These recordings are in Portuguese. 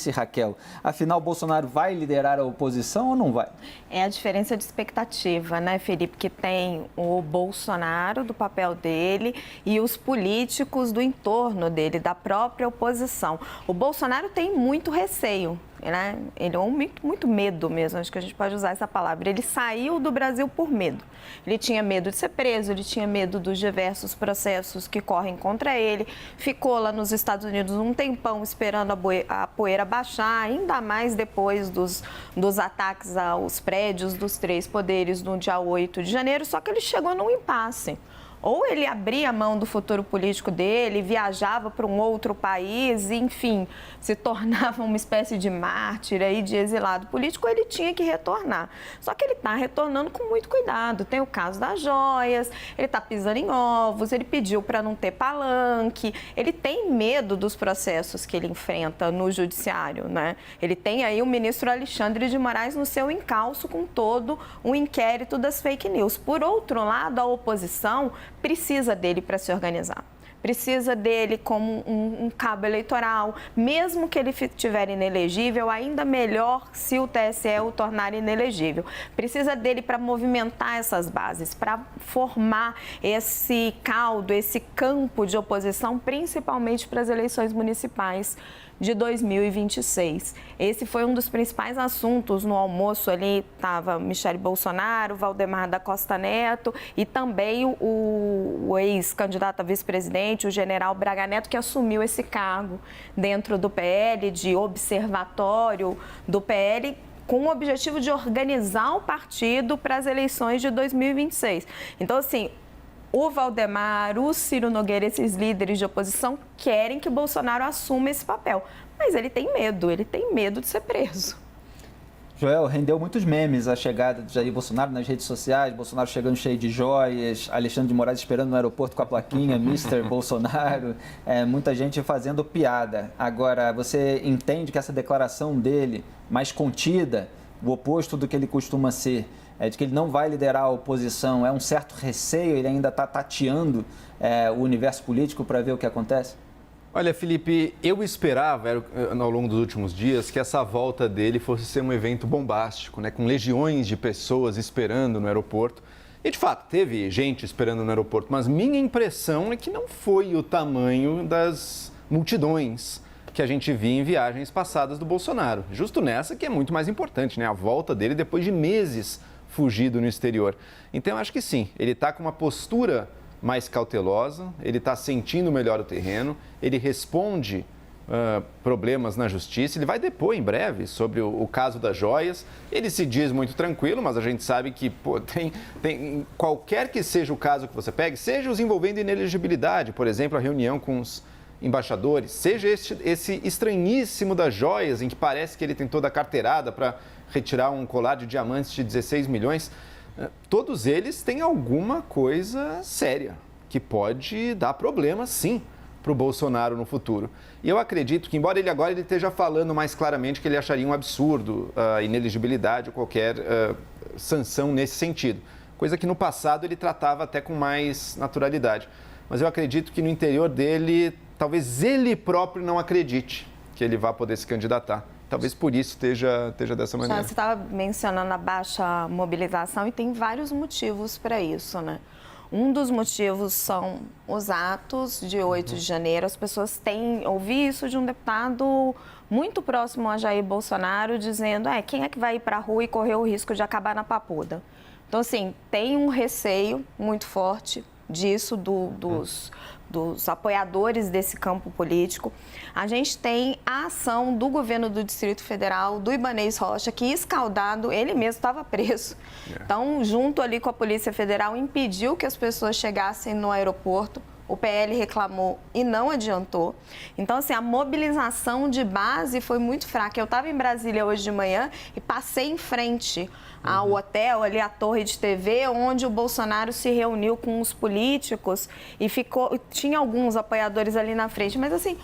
Raquel, afinal, Bolsonaro vai liderar a oposição ou não vai? É a diferença de expectativa, né, Felipe? Que tem o Bolsonaro, do papel dele, e os políticos do entorno dele, da própria oposição. O Bolsonaro tem muito receio, né? Ele é muito medo mesmo, acho que a gente pode usar essa palavra. Ele saiu do Brasil por medo. Ele tinha medo de ser preso, ele tinha medo dos diversos processos que correm contra ele, ficou lá nos Estados Unidos um tempão esperando a poeira baixar, ainda mais depois dos ataques aos prédios dos três poderes no dia 8 de janeiro, só que ele chegou num impasse. Ou ele abria a mão do futuro político dele, viajava para um outro país, enfim, se tornava uma espécie de mártir aí, de exilado político, ou ele tinha que retornar. Só que ele está retornando com muito cuidado. Tem o caso das joias, ele está pisando em ovos, ele pediu para não ter palanque, ele tem medo dos processos que ele enfrenta no judiciário, né? Ele tem aí o ministro Alexandre de Moraes no seu encalço com todo o inquérito das fake news. Por outro lado, a oposição precisa dele para se organizar. Precisa dele como um cabo eleitoral, mesmo que ele estiver inelegível, ainda melhor se o TSE o tornar inelegível. Precisa dele para movimentar essas bases, para formar esse caldo, esse campo de oposição, principalmente para as eleições municipais de 2026. Esse foi um dos principais assuntos no almoço ali, estava Michele Bolsonaro, Valdemar da Costa Neto e também o ex-candidato a vice-presidente, o general Braga Neto, que assumiu esse cargo dentro do PL, de observatório do PL, com o objetivo de organizar o partido para as eleições de 2026. Então, assim, o Valdemar, o Ciro Nogueira, esses líderes de oposição querem que o Bolsonaro assuma esse papel. Mas ele tem medo de ser preso. Joel, rendeu muitos memes a chegada de Jair Bolsonaro nas redes sociais, Bolsonaro chegando cheio de joias, Alexandre de Moraes esperando no aeroporto com a plaquinha, Mr. Bolsonaro, muita gente fazendo piada. Agora, você entende que essa declaração dele, mais contida, o oposto do que ele costuma ser, de que ele não vai liderar a oposição, é um certo receio, ele ainda está tateando o universo político para ver o que acontece? Olha, Felipe, eu esperava ao longo dos últimos dias que essa volta dele fosse ser um evento bombástico, né, com legiões de pessoas esperando no aeroporto. E, de fato, teve gente esperando no aeroporto, mas minha impressão é que não foi o tamanho das multidões que a gente via em viagens passadas do Bolsonaro. Justo nessa que é muito mais importante, né, a volta dele depois de meses fugido no exterior. Então, eu acho que sim, ele está com uma postura mais cautelosa, ele está sentindo melhor o terreno, ele responde problemas na justiça, ele vai depor em breve sobre o caso das joias. Ele se diz muito tranquilo, mas a gente sabe que tem qualquer que seja o caso que você pegue, seja os envolvendo inelegibilidade, por exemplo, a reunião com os embaixadores, seja esse estranhíssimo das joias, em que parece que ele tem toda a carteirada para retirar um colar de diamantes de 16 milhões, todos eles têm alguma coisa séria, que pode dar problema, sim, para o Bolsonaro no futuro. E eu acredito que, embora ele agora esteja falando mais claramente que ele acharia um absurdo a inelegibilidade ou qualquer sanção nesse sentido, coisa que no passado ele tratava até com mais naturalidade. Mas eu acredito que no interior dele, talvez ele próprio não acredite que ele vá poder se candidatar. Talvez por isso esteja dessa maneira. Você estava mencionando a baixa mobilização e tem vários motivos para isso, né? Um dos motivos são os atos de 8 de janeiro. As pessoas ouvi isso de um deputado muito próximo a Jair Bolsonaro, dizendo, quem é que vai ir para a rua e correr o risco de acabar na Papuda? Então, assim, tem um receio muito forte disso, dos apoiadores desse campo político. A gente tem a ação do governo do Distrito Federal, do Ibanez Rocha, que escaldado, ele mesmo estava preso. Então, junto ali com a Polícia Federal, impediu que as pessoas chegassem no aeroporto. O PL reclamou e não adiantou. Então, assim, a mobilização de base foi muito fraca. Eu estava em Brasília hoje de manhã e passei em frente ao hotel, ali a torre de TV, onde o Bolsonaro se reuniu com os políticos e tinha alguns apoiadores ali na frente, mas assim,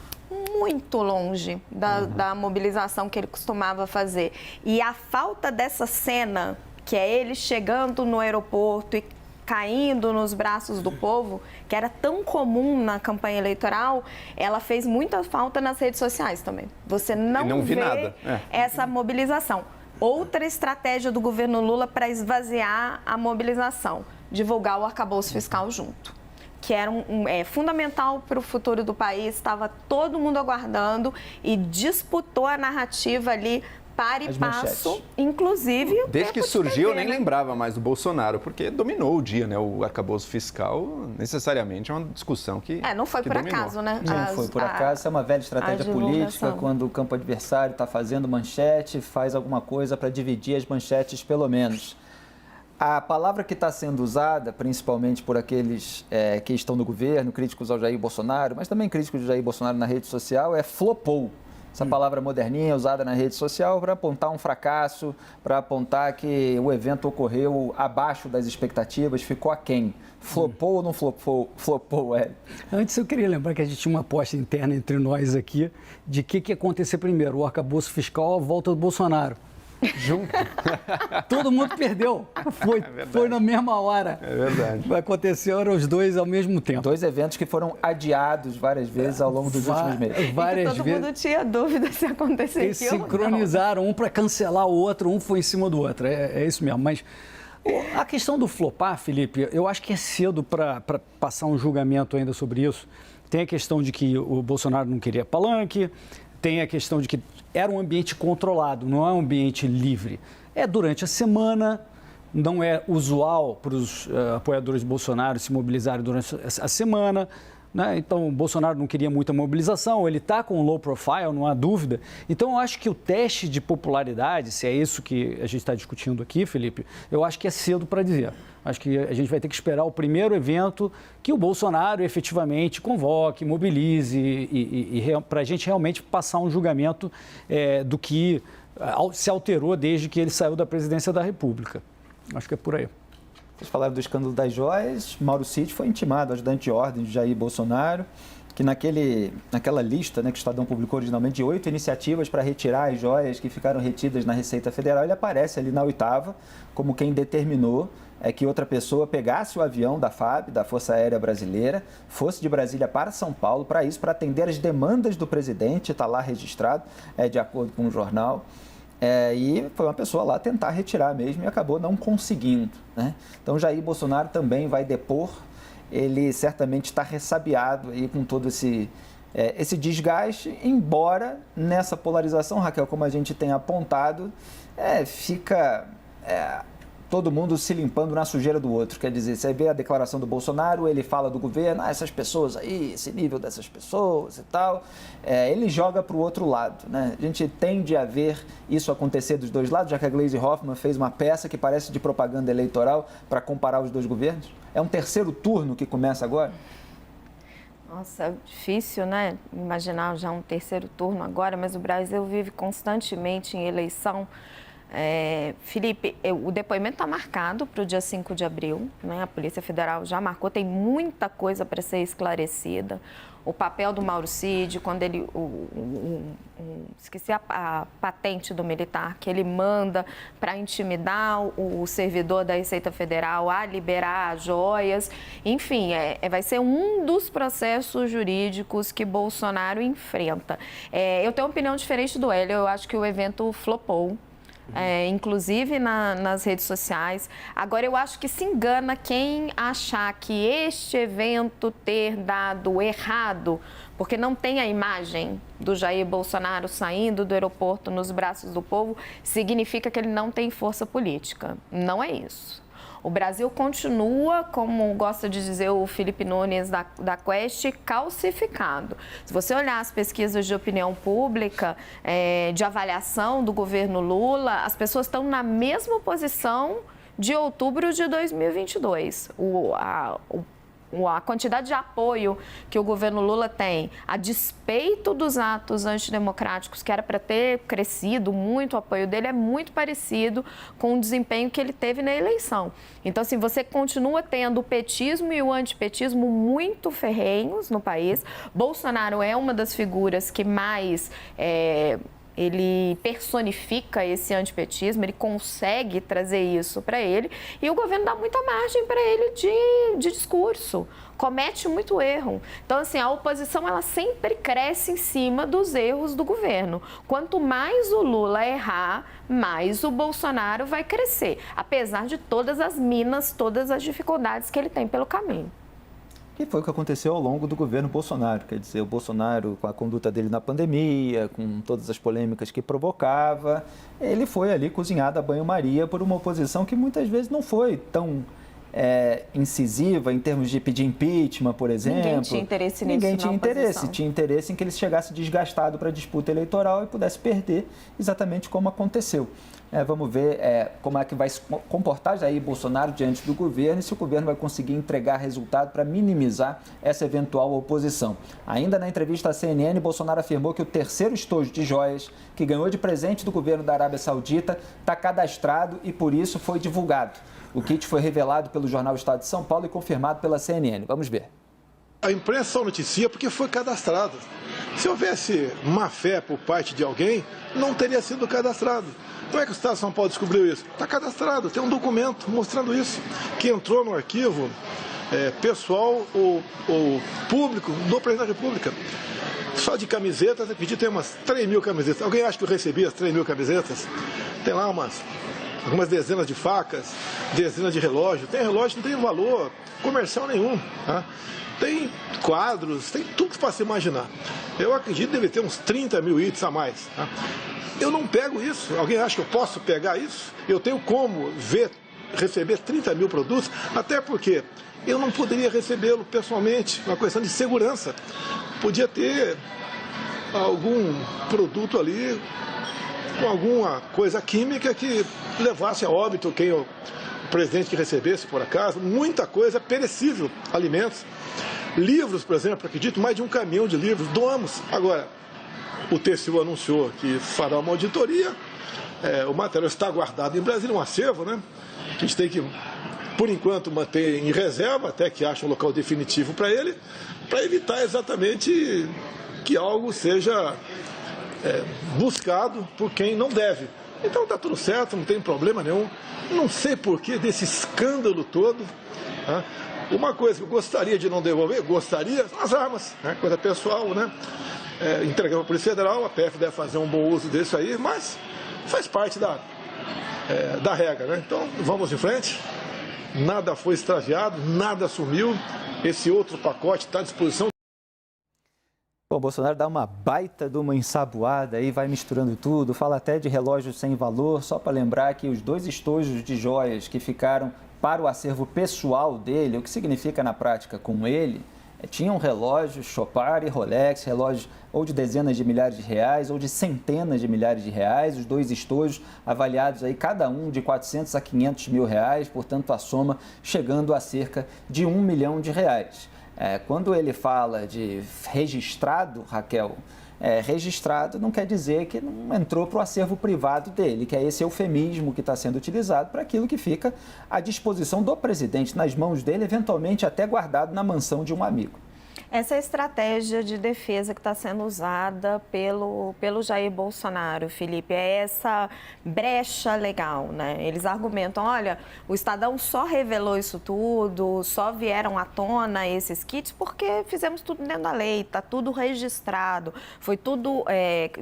muito longe da mobilização que ele costumava fazer. E a falta dessa cena, que é ele chegando no aeroporto e caindo nos braços do povo, que era tão comum na campanha eleitoral, ela fez muita falta nas redes sociais também. Você não vê nada. essa mobilização. Outra estratégia do governo Lula para esvaziar a mobilização, divulgar o arcabouço fiscal junto, que era fundamental para o futuro do país, estava todo mundo aguardando e disputou a narrativa ali para e passo, inclusive... Desde que surgiu, eu nem lembrava mais do Bolsonaro, porque dominou o dia, né? O arcabouço fiscal, necessariamente, é uma discussão que não foi por dominou. acaso, né? Não foi por acaso, isso é uma velha estratégia política, quando o campo adversário está fazendo manchete, faz alguma coisa para dividir as manchetes, pelo menos. A palavra que está sendo usada, principalmente por aqueles que estão no governo, críticos ao Jair Bolsonaro, mas também críticos do Jair Bolsonaro na rede social, é flopou. Essa palavra moderninha usada na rede social para apontar um fracasso, para apontar que o evento ocorreu abaixo das expectativas, ficou aquém. Flopou ou não flopou? Flopou, Antes eu queria lembrar que a gente tinha uma aposta interna entre nós aqui de que ia acontecer primeiro, o arcabouço fiscal ou a volta do Bolsonaro. Junto. Todo mundo perdeu. Foi na mesma hora. É verdade. Aconteceram os dois ao mesmo tempo. Dois eventos que foram adiados várias vezes ao longo dos últimos meses. Várias todo vezes. mundo tinha dúvida se aconteceria. Eles sincronizaram um para cancelar o outro, um foi em cima do outro. É isso mesmo. Mas a questão do flopar, Felipe, eu acho que é cedo para passar um julgamento ainda sobre isso. Tem a questão de que o Bolsonaro não queria palanque, tem a questão de que era um ambiente controlado, não é um ambiente livre. É durante a semana, não é usual para os apoiadores de Bolsonaro se mobilizarem durante a semana, né? Então, o Bolsonaro não queria muita mobilização, ele está com um low profile, não há dúvida. Então, eu acho que o teste de popularidade, se é isso que a gente está discutindo aqui, Felipe, eu acho que é cedo para dizer. Acho que a gente vai ter que esperar o primeiro evento que o Bolsonaro efetivamente convoque, mobilize e para a gente realmente passar um julgamento do que se alterou desde que ele saiu da presidência da República. Acho que é por aí. Vocês falaram do escândalo das joias. Mauro Cid foi intimado, ajudante de ordem de Jair Bolsonaro, que naquela lista, né, que o Estadão publicou originalmente, de 8 iniciativas para retirar as joias que ficaram retidas na Receita Federal, ele aparece ali na 8ª como quem determinou que outra pessoa pegasse o avião da FAB, da Força Aérea Brasileira, fosse de Brasília para São Paulo, para atender as demandas do presidente, está lá registrado, de acordo com o jornal. E foi uma pessoa lá tentar retirar mesmo e acabou não conseguindo, né? Então, Jair Bolsonaro também vai depor. Ele certamente está ressabiado aí com todo esse desgaste, embora nessa polarização, Raquel, como a gente tem apontado, fica todo mundo se limpando na sujeira do outro. Quer dizer, você vê a declaração do Bolsonaro, ele fala do governo, essas pessoas aí, esse nível dessas pessoas e tal, ele joga para o outro lado, né? A gente tende a ver isso acontecer dos dois lados, já que a Gleisi Hoffmann fez uma peça que parece de propaganda eleitoral para comparar os dois governos. É um terceiro turno que começa agora? Nossa, é difícil, né? Imaginar já um terceiro turno agora, mas o Brasil vive constantemente em eleição. Felipe, o depoimento está marcado para o dia 5 de abril, né? A Polícia Federal já marcou, tem muita coisa para ser esclarecida. O papel do Mauro Cid, quando ele, esqueci a patente do militar, que ele manda para intimidar o servidor da Receita Federal a liberar as joias. Enfim, vai ser um dos processos jurídicos que Bolsonaro enfrenta. Eu tenho uma opinião diferente do Hélio, eu acho que o evento flopou. Inclusive nas redes sociais. Agora, eu acho que se engana quem achar que este evento ter dado errado, porque não tem a imagem do Jair Bolsonaro saindo do aeroporto nos braços do povo, significa que ele não tem força política. Não é isso. O Brasil continua, como gosta de dizer o Felipe Nunes da Quest, calcificado. Se você olhar as pesquisas de opinião pública, de avaliação do governo Lula, as pessoas estão na mesma posição de outubro de 2022. A quantidade de apoio que o governo Lula tem, a despeito dos atos antidemocráticos, que era para ter crescido muito, o apoio dele é muito parecido com o desempenho que ele teve na eleição. Então, assim, você continua tendo o petismo e o antipetismo muito ferrenhos no país. Bolsonaro é uma das figuras que mais ele personifica esse antipetismo, ele consegue trazer isso para ele e o governo dá muita margem para ele de discurso, comete muito erro. Então, assim, a oposição ela sempre cresce em cima dos erros do governo. Quanto mais o Lula errar, mais o Bolsonaro vai crescer, apesar de todas as minas, todas as dificuldades que ele tem pelo caminho. Que foi o que aconteceu ao longo do governo Bolsonaro. Quer dizer, o Bolsonaro, com a conduta dele na pandemia, com todas as polêmicas que provocava, ele foi ali cozinhado a banho-maria por uma oposição que muitas vezes não foi tão incisiva em termos de pedir impeachment, por exemplo. Ninguém tinha interesse nisso. Ninguém tinha interesse. Tinha interesse em que ele chegasse desgastado para a disputa eleitoral e pudesse perder, exatamente como aconteceu. Vamos ver como é que vai se comportar Jair Bolsonaro diante do governo e se o governo vai conseguir entregar resultado para minimizar essa eventual oposição. Ainda na entrevista à CNN, Bolsonaro afirmou que o terceiro estojo de joias que ganhou de presente do governo da Arábia Saudita está cadastrado e por isso foi divulgado. O kit foi revelado pelo jornal Estado de São Paulo e confirmado pela CNN. Vamos ver. A imprensa só noticia porque foi cadastrado. Se houvesse má fé por parte de alguém, não teria sido cadastrado. Como é que o Estado de São Paulo descobriu isso? Está cadastrado, tem um documento mostrando isso, que entrou no arquivo pessoal ou público do presidente da República. Só de camisetas, acredito que tem umas 3 mil camisetas. Alguém acha que eu recebi as 3 mil camisetas? Tem lá algumas dezenas de facas, dezenas de relógios. Tem relógio que não tem valor comercial nenhum. Tá? Tem quadros, tem tudo que você possa imaginar. Eu acredito que deve ter uns 30 mil itens a mais. Tá? Eu não pego isso. Alguém acha que eu posso pegar isso? Eu tenho como receber 30 mil produtos, até porque eu não poderia recebê-lo pessoalmente, uma questão de segurança. Podia ter algum produto ali com alguma coisa química que levasse a óbito o presidente que recebesse, por acaso. Muita coisa perecível, alimentos. Livros, por exemplo, acredito, mais de um caminhão de livros, doamos. Agora, o TCU anunciou que fará uma auditoria, o material está guardado em Brasília, um acervo, né? A gente tem que, por enquanto, manter em reserva, até que ache um local definitivo para ele, para evitar exatamente que algo seja buscado por quem não deve. Então está tudo certo, não tem problema nenhum. Não sei porquê desse escândalo todo. Tá? Uma coisa que eu gostaria de não devolver, são as armas, né? Coisa pessoal, né? Entregar para a Polícia Federal, a PF deve fazer um bom uso disso aí, mas faz parte da regra, né? Então vamos em frente. Nada foi extraviado, nada sumiu. Esse outro pacote está à disposição. Bom, o Bolsonaro dá uma baita de uma ensaboada aí, vai misturando tudo, fala até de relógios sem valor, só para lembrar que os 2 estojos de joias que ficaram para o acervo pessoal dele, o que significa na prática com ele, tinham relógios Chopard e Rolex, relógios ou de dezenas de milhares de reais ou de centenas de milhares de reais, os 2 estojos avaliados aí cada um de 400 a 500 mil reais, portanto a soma chegando a cerca de R$1 milhão. Quando ele fala de registrado, Raquel, registrado não quer dizer que não entrou para o acervo privado dele, que é esse eufemismo que está sendo utilizado para aquilo que fica à disposição do presidente, nas mãos dele, eventualmente até guardado na mansão de um amigo. Essa é a estratégia de defesa que está sendo usada pelo Jair Bolsonaro, Felipe, é essa brecha legal, né? Eles argumentam, olha, o Estadão só revelou isso tudo, só vieram à tona esses kits porque fizemos tudo dentro da lei, está tudo registrado, foi tudo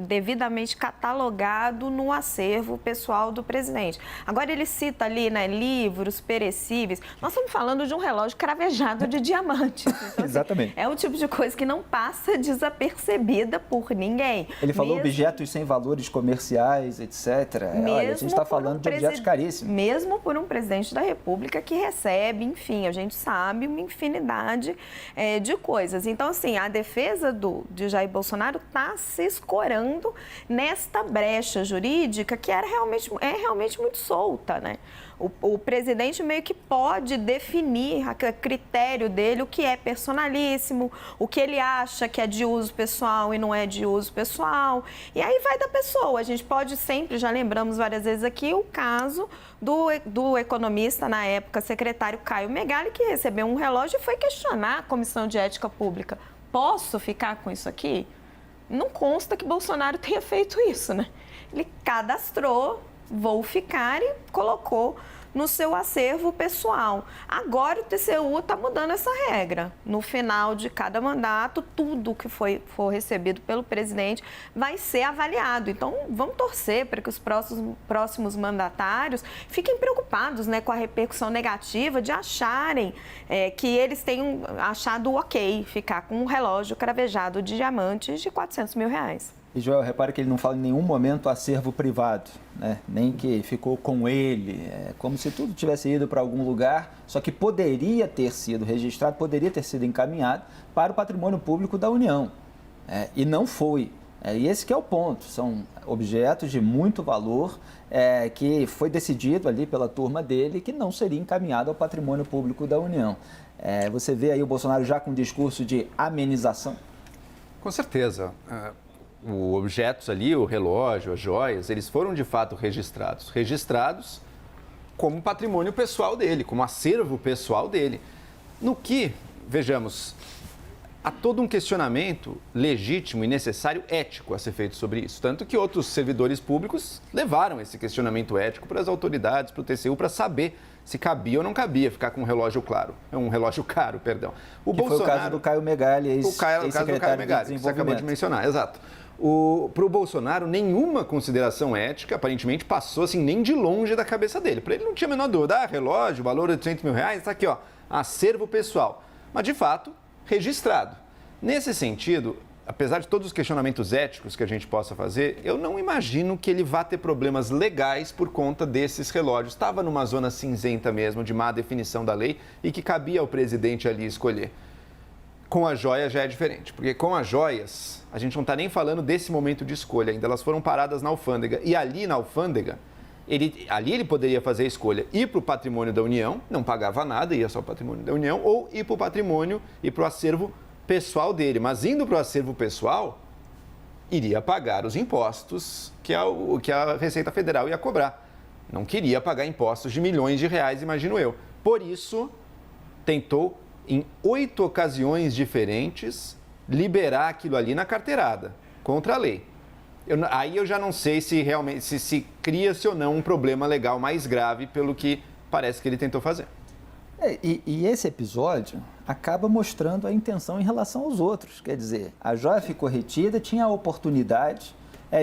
devidamente catalogado no acervo pessoal do presidente. Agora ele cita ali, né, livros perecíveis, nós estamos falando de um relógio cravejado de diamantes. Então, exatamente. É o tipo de coisa que não passa desapercebida por ninguém. Ele falou objetos sem valores comerciais, etc. Olha, a gente está falando de objetos caríssimos. Mesmo por um presidente da República que recebe, enfim, a gente sabe uma infinidade de coisas. Então, assim, a defesa de Jair Bolsonaro está se escorando nesta brecha jurídica que é realmente muito solta, né? O presidente meio que pode definir a critério dele o que é personalíssimo, o que ele acha que é de uso pessoal e não é de uso pessoal. E aí vai da pessoa. A gente pode sempre, já lembramos várias vezes aqui, o caso do economista, na época, secretário Caio Megali, que recebeu um relógio e foi questionar a Comissão de Ética Pública. Posso ficar com isso aqui? não consta que Bolsonaro tenha feito isso, né? Ele cadastrou, vou ficar e colocou no seu acervo pessoal. Agora o TCU está mudando essa regra. No final de cada mandato, tudo que for recebido pelo presidente vai ser avaliado. Então, vamos torcer para que os próximos mandatários fiquem preocupados, né, com a repercussão negativa de acharem que eles tenham achado ok ficar com um relógio cravejado de diamantes de R$400 mil. E, Joel, repare que ele não fala em nenhum momento acervo privado, né? Nem que ficou com ele, como se tudo tivesse ido para algum lugar, só que poderia ter sido registrado, poderia ter sido encaminhado para o patrimônio público da União, e não foi. E esse que é o ponto, são objetos de muito valor que foi decidido ali pela turma dele que não seria encaminhado ao patrimônio público da União. Você vê aí o Bolsonaro já com um discurso de amenização? Com certeza. Os objetos ali, o relógio, as joias, eles foram de fato registrados como patrimônio pessoal dele, como acervo pessoal dele. No que, vejamos, há todo um questionamento legítimo e necessário ético a ser feito sobre isso. Tanto que outros servidores públicos levaram esse questionamento ético para as autoridades, para o TCU, para saber se cabia ou não cabia ficar com um relógio caro. O Bolsonaro, foi o caso do Caio Megali, ex-secretário de que você acabou de mencionar, exato. Para o Bolsonaro, nenhuma consideração ética, aparentemente, passou assim, nem de longe da cabeça dele. Para ele não tinha a menor dúvida. Relógio, valor de R$800 mil, está aqui, ó, acervo pessoal. Mas, de fato, registrado. Nesse sentido, apesar de todos os questionamentos éticos que a gente possa fazer, eu não imagino que ele vá ter problemas legais por conta desses relógios. Estava numa zona cinzenta mesmo, de má definição da lei, e que cabia ao presidente ali escolher. Com a joia já é diferente, porque com as joias, a gente não está nem falando desse momento de escolha ainda, elas foram paradas na alfândega. E ali na alfândega, ele poderia fazer a escolha, ir para o patrimônio da União, não pagava nada, ia só para o patrimônio da União, ou ir para o patrimônio e para o acervo pessoal dele. Mas indo para o acervo pessoal, iria pagar os impostos que a Receita Federal ia cobrar. Não queria pagar impostos de milhões de reais, imagino eu. Por isso, tentou, em 8 ocasiões diferentes, liberar aquilo ali na carteirada, contra a lei. Aí eu já não sei se realmente se cria-se ou não um problema legal mais grave pelo que parece que ele tentou fazer. E esse episódio acaba mostrando a intenção em relação aos outros. Quer dizer, a joia ficou retida, tinha a oportunidade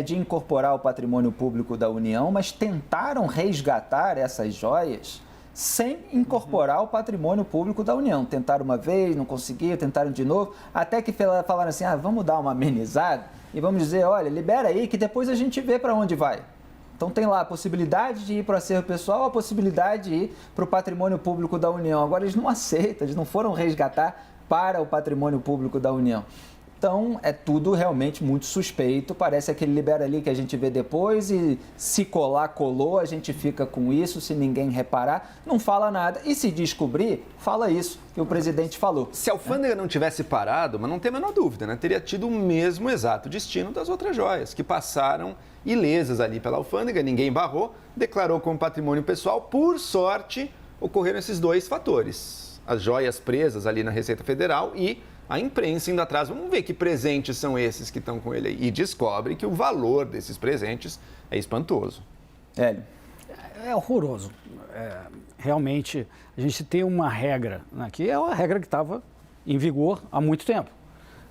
de incorporar o patrimônio público da União, mas tentaram resgatar essas joias sem incorporar o patrimônio público da União. Tentaram uma vez, não conseguiram, tentaram de novo, até que falaram assim, vamos dar uma amenizada e vamos dizer, olha, libera aí que depois a gente vê para onde vai. Então tem lá a possibilidade de ir para o acervo pessoal, a possibilidade de ir para o patrimônio público da União. Agora eles não aceitam, eles não foram resgatar para o patrimônio público da União. Então, é tudo realmente muito suspeito, parece aquele libera ali que a gente vê depois e se colar, colou, a gente fica com isso, se ninguém reparar, não fala nada. E se descobrir, fala isso que o presidente falou. Se a alfândega não tivesse parado, mas não tem a menor dúvida, né? Teria tido o mesmo exato destino das outras joias, que passaram ilesas ali pela alfândega, ninguém barrou, declarou como patrimônio pessoal. Por sorte, ocorreram esses dois fatores. As joias presas ali na Receita Federal e a imprensa indo atrás, vamos ver que presentes são esses que estão com ele aí. E descobre que o valor desses presentes é espantoso. Hélio. É horroroso. Realmente, a gente tem uma regra, né, que é uma regra que estava em vigor há muito tempo.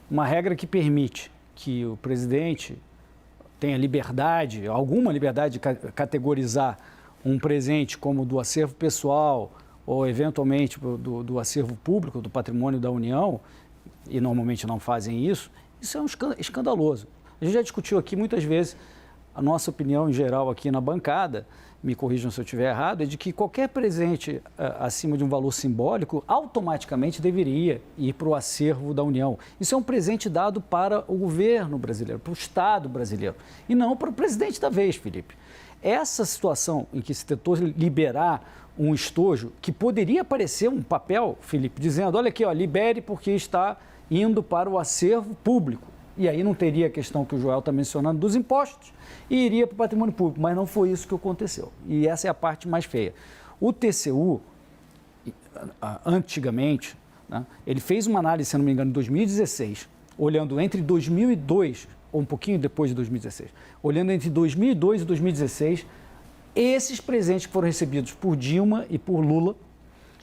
Uma regra que permite que o presidente tenha liberdade, alguma liberdade de categorizar um presente como do acervo pessoal ou, eventualmente, do acervo público, do patrimônio da União, e normalmente não fazem isso é um escandaloso. A gente já discutiu aqui muitas vezes, a nossa opinião em geral aqui na bancada, me corrijam se eu estiver errado, é de que qualquer presente acima de um valor simbólico automaticamente deveria ir para o acervo da União. Isso é um presente dado para o governo brasileiro, para o Estado brasileiro, e não para o presidente da vez, Felipe. Essa situação em que se tentou liberar um estojo, que poderia parecer um papel, Felipe, dizendo, olha aqui, ó, libere porque está indo para o acervo público. E aí não teria a questão que o Joel está mencionando dos impostos e iria para o patrimônio público, mas não foi isso que aconteceu. E essa é a parte mais feia. O TCU, antigamente, né, ele fez uma análise, se não me engano, em 2016, olhando entre 2002 ou um pouquinho depois de 2016, olhando entre 2002 e 2016, esses presentes foram recebidos por Dilma e por Lula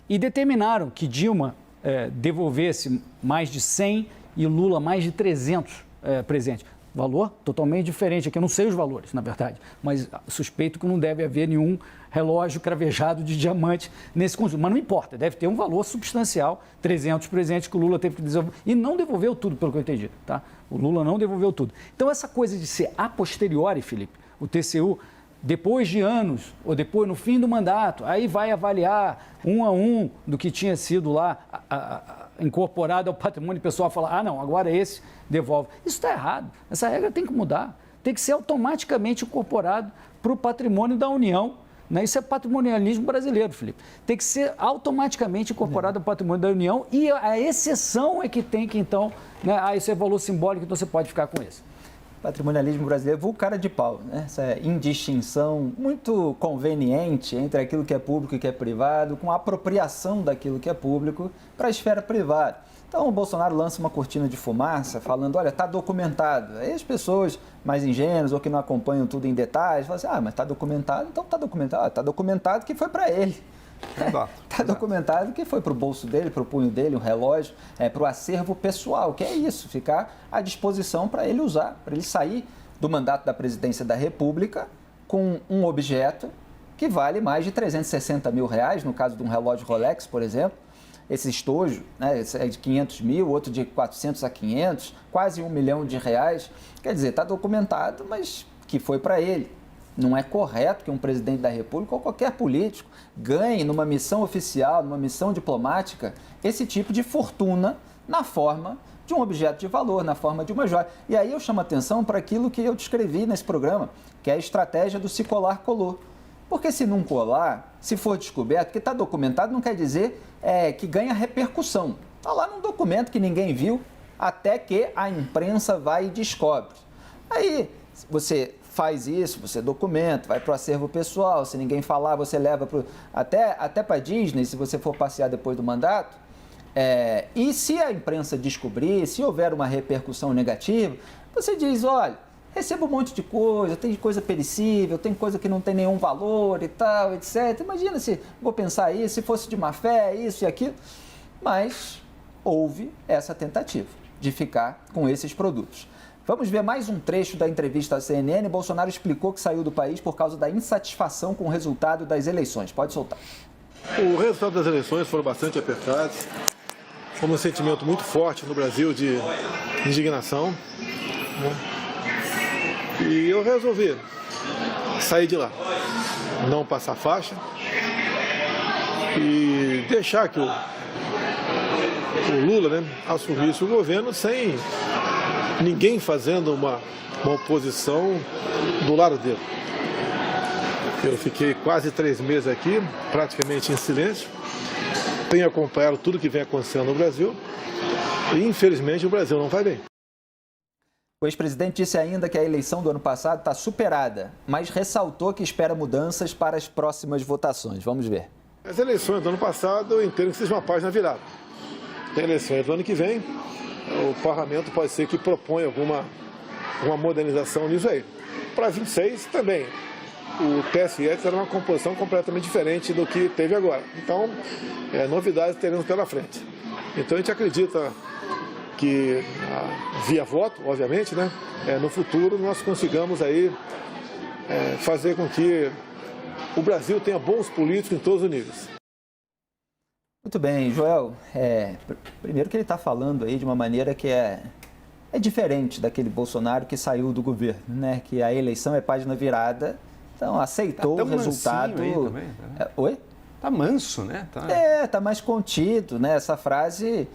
e determinaram que Dilma devolvesse mais de 100 e Lula mais de 300 presentes. Valor totalmente diferente, aqui eu não sei os valores, na verdade, mas suspeito que não deve haver nenhum relógio cravejado de diamante nesse conjunto. Mas não importa, deve ter um valor substancial, 300 presentes que o Lula teve que devolver. E não devolveu tudo, pelo que eu entendi, tá? O Lula não devolveu tudo. Então, essa coisa de ser a posteriori, Felipe, o TCU, depois de anos, ou depois no fim do mandato, aí vai avaliar um a um do que tinha sido lá incorporado ao patrimônio pessoal, falar, não, agora esse devolve. Isso está errado. Essa regra tem que mudar. Tem que ser automaticamente incorporado para o patrimônio da União. Né? Isso é patrimonialismo brasileiro, Felipe. Tem que ser automaticamente incorporado ao patrimônio da União e a exceção é que tem que, então, né? Isso é valor simbólico, então você pode ficar com esse. Patrimonialismo brasileiro, vulgo cara de pau, né? Essa indistinção muito conveniente entre aquilo que é público e que é privado, com a apropriação daquilo que é público para a esfera privada. Então, o Bolsonaro lança uma cortina de fumaça falando, olha, está documentado. Aí as pessoas mais ingênuas ou que não acompanham tudo em detalhes falam assim, mas está documentado, então está documentado. Está documentado que foi para ele. Está documentado que foi para o bolso dele, para o punho dele, um relógio, para o acervo pessoal, que é isso, ficar à disposição para ele usar, para ele sair do mandato da presidência da República com um objeto que vale mais de R$360 mil, no caso de um relógio Rolex, por exemplo. Esse estojo, né, esse é de 500 mil, outro de 400 a 500, quase R$1 milhão. Quer dizer, está documentado, mas que foi para ele. Não é correto que um presidente da República ou qualquer político ganhe numa missão oficial, numa missão diplomática, esse tipo de fortuna na forma de um objeto de valor, na forma de uma joia. E aí eu chamo a atenção para aquilo que eu descrevi nesse programa, que é a estratégia do se colar, colou. Porque se não colar, se for descoberto, que está documentado, não quer dizer que ganha repercussão. Está lá num documento que ninguém viu, até que a imprensa vai e descobre. Aí você faz isso, você documenta, vai para o acervo pessoal, se ninguém falar, você leva até para a Disney, se você for passear depois do mandato. E se a imprensa descobrir, se houver uma repercussão negativa, você diz, olha, recebo um monte de coisa, tem coisa perecível, tem coisa que não tem nenhum valor e tal, etc. Imagina se, vou pensar isso, se fosse de má fé, isso e aquilo. Mas houve essa tentativa de ficar com esses produtos. Vamos ver mais um trecho da entrevista à CNN. Bolsonaro explicou que saiu do país por causa da insatisfação com o resultado das eleições. Pode soltar. O resultado das eleições foram bastante apertados. Foi um sentimento muito forte no Brasil de indignação. E eu resolvi sair de lá, não passar faixa e deixar que o Lula, né, assumisse o governo sem ninguém fazendo uma oposição do lado dele. Eu fiquei quase 3 meses aqui, praticamente em silêncio. Tenho acompanhado tudo que vem acontecendo no Brasil e, infelizmente, o Brasil não vai bem. O ex-presidente disse ainda que a eleição do ano passado está superada, mas ressaltou que espera mudanças para as próximas votações. Vamos ver. As eleições do ano passado, eu entendo que seja uma página virada. Tem eleições do ano que vem, o parlamento pode ser que proponha alguma modernização nisso aí. Para 26 também, o TSE terá uma composição completamente diferente do que teve agora. Então, novidades teremos pela frente. Então a gente acredita que via voto, obviamente, né, no futuro nós consigamos aí fazer com que o Brasil tenha bons políticos em todos os níveis. Muito bem, Joel. Primeiro que ele está falando aí de uma maneira que é diferente daquele Bolsonaro que saiu do governo, né? Que a eleição é página virada, então aceitou o resultado. Aí também, né? Oi? Tá manso, né? Tá mais contido, né? Essa frase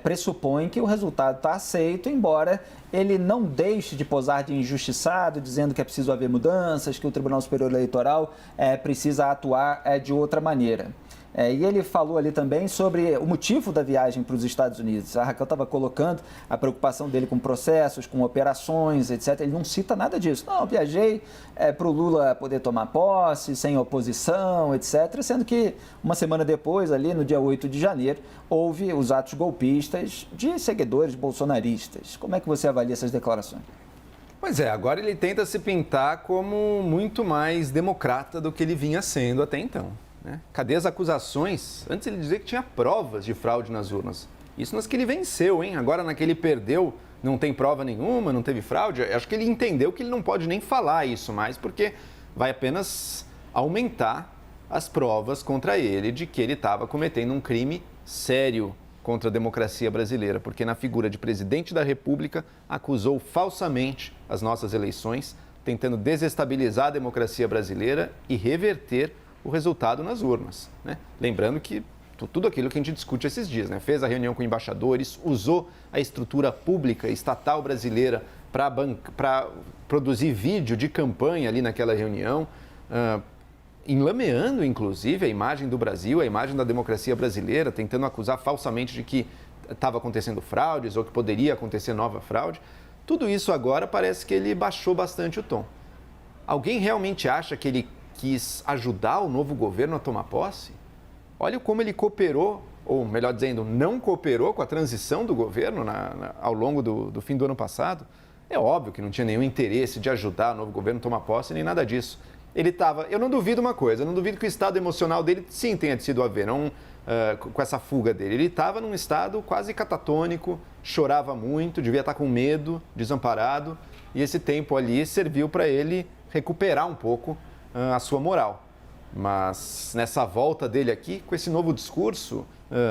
pressupõe que o resultado está aceito, embora ele não deixe de posar de injustiçado, dizendo que é preciso haver mudanças, que o Tribunal Superior Eleitoral precisa atuar de outra maneira. E ele falou ali também sobre o motivo da viagem para os Estados Unidos. A Raquel estava colocando a preocupação dele com processos, com operações, etc. Ele não cita nada disso. Não, viajei para o Lula poder tomar posse, sem oposição, etc. Sendo que uma semana depois, ali no dia 8 de janeiro, houve os atos golpistas de seguidores bolsonaristas. Como é que você avalia essas declarações? Pois é, agora ele tenta se pintar como muito mais democrata do que ele vinha sendo até então, né? Cadê as acusações? Antes ele dizia que tinha provas de fraude nas urnas. Isso nas que ele venceu, hein? Agora na que ele perdeu, não tem prova nenhuma, não teve fraude. Acho que ele entendeu que ele não pode nem falar isso mais, porque vai apenas aumentar as provas contra ele de que ele estava cometendo um crime sério contra a democracia brasileira, porque na figura de presidente da República acusou falsamente as nossas eleições, tentando desestabilizar a democracia brasileira e reverter o resultado nas urnas, né? Lembrando que tudo aquilo que a gente discute esses dias, né? Fez a reunião com embaixadores, usou a estrutura pública estatal brasileira para produzir vídeo de campanha ali naquela reunião, enlameando, inclusive, a imagem do Brasil, a imagem da democracia brasileira, tentando acusar falsamente de que estava acontecendo fraudes ou que poderia acontecer nova fraude. Tudo isso agora parece que ele baixou bastante o tom. Alguém realmente acha que ele quis ajudar o novo governo a tomar posse? Olha como ele cooperou, ou melhor dizendo, não cooperou com a transição do governo ao longo do fim do ano passado. É óbvio que não tinha nenhum interesse de ajudar o novo governo a tomar posse, nem nada disso. Ele estava, eu não duvido uma coisa, eu não duvido que o estado emocional dele sim tenha sido a ver, não, com essa fuga dele. Ele estava num estado quase catatônico, chorava muito, devia estar com medo, desamparado, e esse tempo ali serviu para ele recuperar um pouco a sua moral. Mas nessa volta dele aqui, com esse novo discurso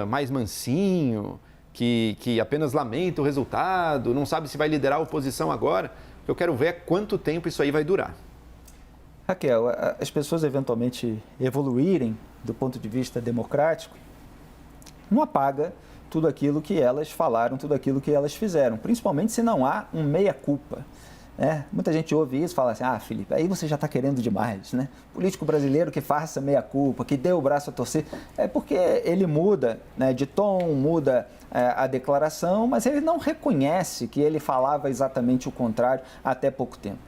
mais mansinho, que apenas lamenta o resultado, não sabe se vai liderar a oposição agora, eu quero ver quanto tempo isso aí vai durar. Raquel, as pessoas eventualmente evoluírem do ponto de vista democrático, não apaga tudo aquilo que elas falaram, tudo aquilo que elas fizeram, principalmente se não há um meia-culpa. Muita gente ouve isso e fala assim, Felipe, aí você já está querendo demais, né? Político brasileiro que faça meia-culpa, que dê o braço a torcer, é porque ele muda, né, de tom, muda a declaração, mas ele não reconhece que ele falava exatamente o contrário até pouco tempo.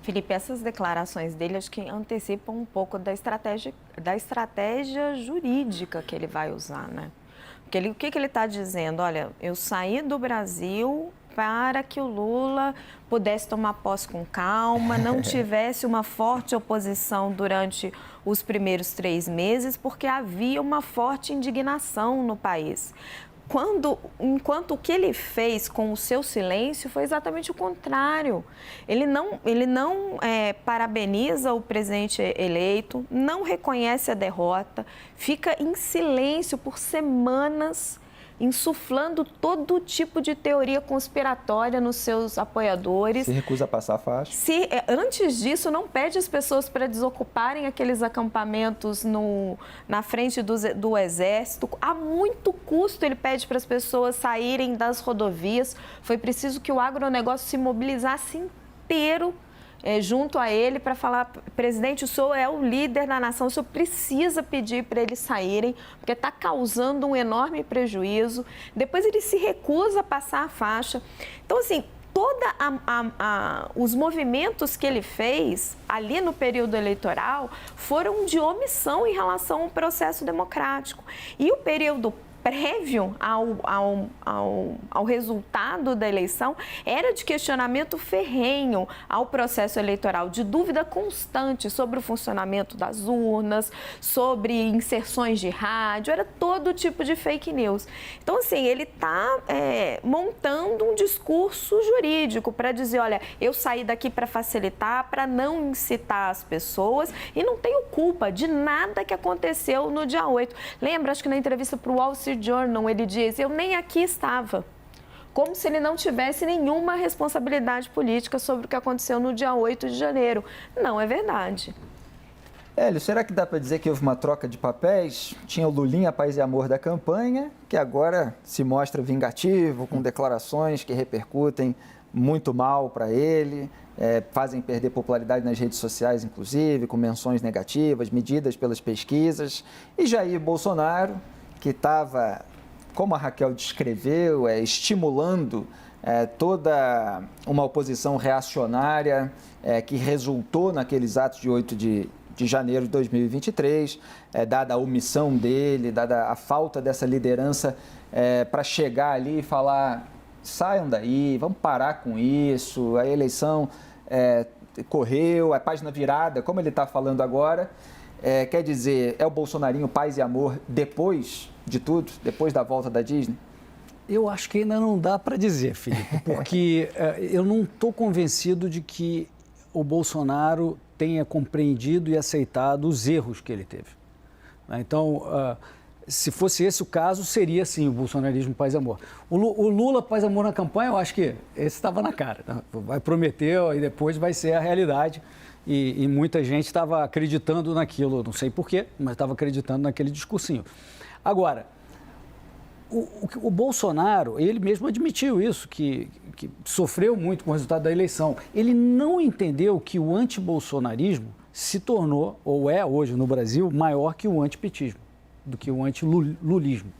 Felipe, essas declarações dele acho que antecipam um pouco da estratégia jurídica que ele vai usar, né? Porque o que ele está dizendo? Olha, eu saí do Brasil para que o Lula pudesse tomar posse com calma, não tivesse uma forte oposição durante os primeiros 3 meses, porque havia uma forte indignação no país. Enquanto o que ele fez com o seu silêncio foi exatamente o contrário. Ele não parabeniza o presidente eleito, não reconhece a derrota, fica em silêncio por semanas, insuflando todo tipo de teoria conspiratória nos seus apoiadores. Se recusa a passar a faixa. Antes disso, não pede as pessoas para desocuparem aqueles acampamentos na frente do Exército. A muito custo ele pede para as pessoas saírem das rodovias. Foi preciso que o agronegócio se mobilizasse inteiro junto a ele para falar, presidente, o senhor é o líder da nação, o senhor precisa pedir para eles saírem, porque está causando um enorme prejuízo. Depois ele se recusa a passar a faixa. Então, assim, os movimentos que ele fez ali no período eleitoral foram de omissão em relação ao processo democrático. E o período prévio ao resultado da eleição era de questionamento ferrenho ao processo eleitoral, de dúvida constante sobre o funcionamento das urnas, sobre inserções de rádio, era todo tipo de fake news. Então, assim, ele está montando um discurso jurídico para dizer, olha, eu saí daqui para facilitar, para não incitar as pessoas e não tenho culpa de nada que aconteceu no dia 8. Lembra, acho que na entrevista para o Wall Street Journal, ele diz, eu nem aqui estava. Como se ele não tivesse nenhuma responsabilidade política sobre o que aconteceu no dia 8 de janeiro. Não é verdade. Hélio, será que dá para dizer que houve uma troca de papéis? Tinha o Lulinha, Paz e Amor da campanha, que agora se mostra vingativo, com declarações que repercutem muito mal para ele, fazem perder popularidade nas redes sociais, inclusive, com menções negativas, medidas pelas pesquisas. E Jair Bolsonaro, que estava, como a Raquel descreveu, estimulando toda uma oposição reacionária que resultou naqueles atos de 8 de janeiro de 2023, dada a omissão dele, dada a falta dessa liderança para chegar ali e falar, saiam daí, vamos parar com isso, a eleição correu, a página virada, como ele está falando agora, quer dizer, é o bolsonarinho paz e amor depois de tudo, depois da volta da Disney? Eu acho que ainda não dá para dizer, Felipe, porque eu não estou convencido de que o Bolsonaro tenha compreendido e aceitado os erros que ele teve. Então, se fosse esse o caso, seria sim o bolsonarismo paz e amor. O Lula paz e amor na campanha, eu acho que esse estava na cara. Tá? Vai prometer e depois vai ser a realidade. E muita gente estava acreditando naquilo, não sei porquê, mas estava acreditando naquele discursinho. Agora, o Bolsonaro, ele mesmo admitiu isso, que sofreu muito com o resultado da eleição. Ele não entendeu que o antibolsonarismo se tornou, ou é hoje no Brasil, maior que o antipetismo, do que o antilulismo.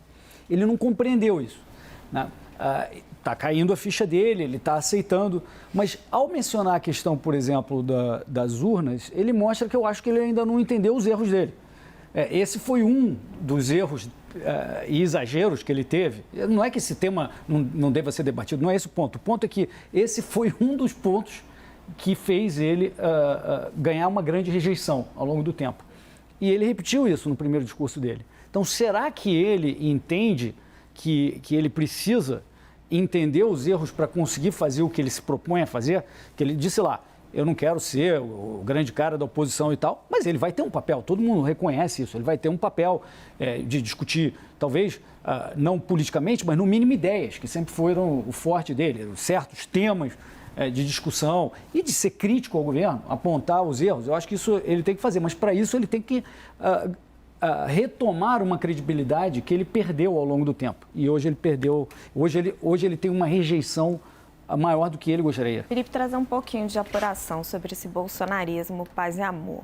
Ele não compreendeu isso. Né? Está caindo a ficha dele, ele está aceitando, mas ao mencionar a questão, por exemplo, das urnas, ele mostra que eu acho que ele ainda não entendeu os erros dele. Esse foi um dos erros e exageros que ele teve. Não é que esse tema não deva ser debatido, não é esse o ponto. O ponto é que esse foi um dos pontos que fez ele ganhar uma grande rejeição ao longo do tempo. E ele repetiu isso no primeiro discurso dele. Então, será que ele entende que ele precisa entender os erros para conseguir fazer o que ele se propõe a fazer? Que ele disse lá, eu não quero ser o grande cara da oposição e tal, mas ele vai ter um papel, todo mundo reconhece isso, ele vai ter um papel de discutir, talvez não politicamente, mas no mínimo ideias, que sempre foram o forte dele, certos temas de discussão e de ser crítico ao governo, apontar os erros. Eu acho que isso ele tem que fazer, mas para isso ele tem que retomar uma credibilidade que ele perdeu ao longo do tempo. E hoje ele perdeu, hoje ele tem uma rejeição maior do que ele gostaria. Felipe, trazer um pouquinho de apuração sobre esse bolsonarismo, paz e amor.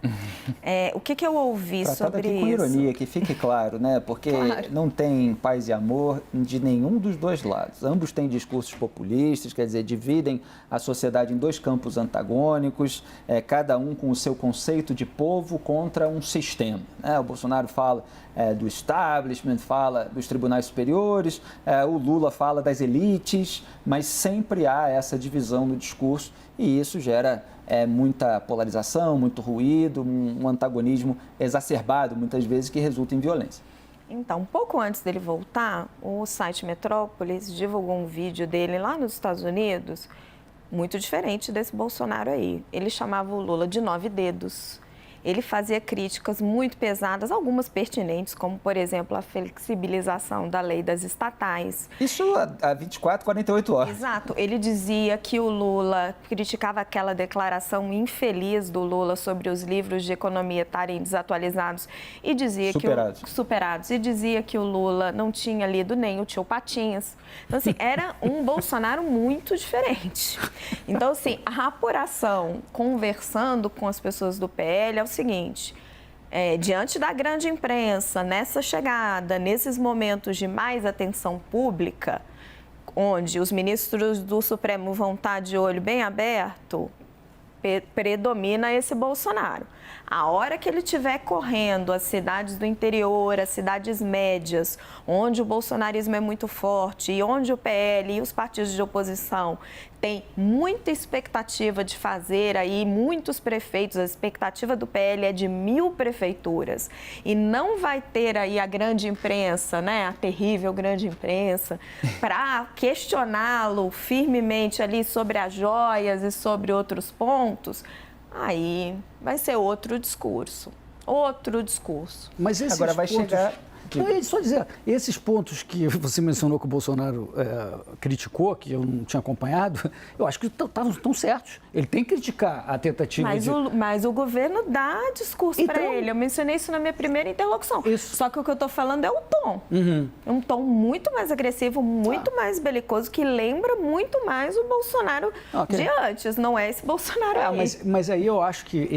O que eu ouvi sobre aqui com isso? ironia, que fique claro, né? Porque não tem paz e amor de nenhum dos dois lados. Ambos têm discursos populistas, quer dizer, dividem a sociedade em dois campos antagônicos, cada um com o seu conceito de povo contra um sistema. Né? O Bolsonaro fala do establishment, fala dos tribunais superiores, o Lula fala das elites, mas sempre há essa divisão no discurso e isso gera muita polarização, muito ruído, um antagonismo exacerbado, muitas vezes, que resulta em violência. Então, um pouco antes dele voltar, o site Metrópolis divulgou um vídeo dele lá nos Estados Unidos, muito diferente desse Bolsonaro aí. Ele chamava o Lula de 9 dedos. Ele fazia críticas muito pesadas, algumas pertinentes, como, por exemplo, a flexibilização da lei das estatais. Isso há 24, 48 horas. Exato. Ele dizia que o Lula criticava aquela declaração infeliz do Lula sobre os livros de economia estarem desatualizados e dizia superados. E dizia que o Lula não tinha lido nem o Tio Patinhas. Então, assim, era um Bolsonaro muito diferente. Então, assim, a apuração, conversando com as pessoas do PL, é o seguinte, diante da grande imprensa, nessa chegada, nesses momentos de mais atenção pública, onde os ministros do Supremo vão estar de olho bem aberto, predomina esse Bolsonaro. A hora que ele estiver correndo as cidades do interior, as cidades médias, onde o bolsonarismo é muito forte e onde o PL e os partidos de oposição têm muita expectativa de fazer aí muitos prefeitos, a expectativa do PL é de 1000 prefeituras e não vai ter aí a grande imprensa, né, a terrível grande imprensa, para questioná-lo firmemente ali sobre as joias e sobre outros pontos. Aí vai ser outro discurso. Mas esses agora vai pontos... chegar... Não, eu ia só dizer, esses pontos que você mencionou que o Bolsonaro criticou, que eu não tinha acompanhado, eu acho que estão certos. Ele tem que criticar a tentativa mas o governo dá discurso para ele. Eu mencionei isso na minha primeira interlocução. Isso. Só que o que eu estou falando é o tom. Uhum. É um tom muito mais agressivo, muito mais belicoso, que lembra muito mais o Bolsonaro de antes. Não é esse Bolsonaro aí. Mas aí eu acho que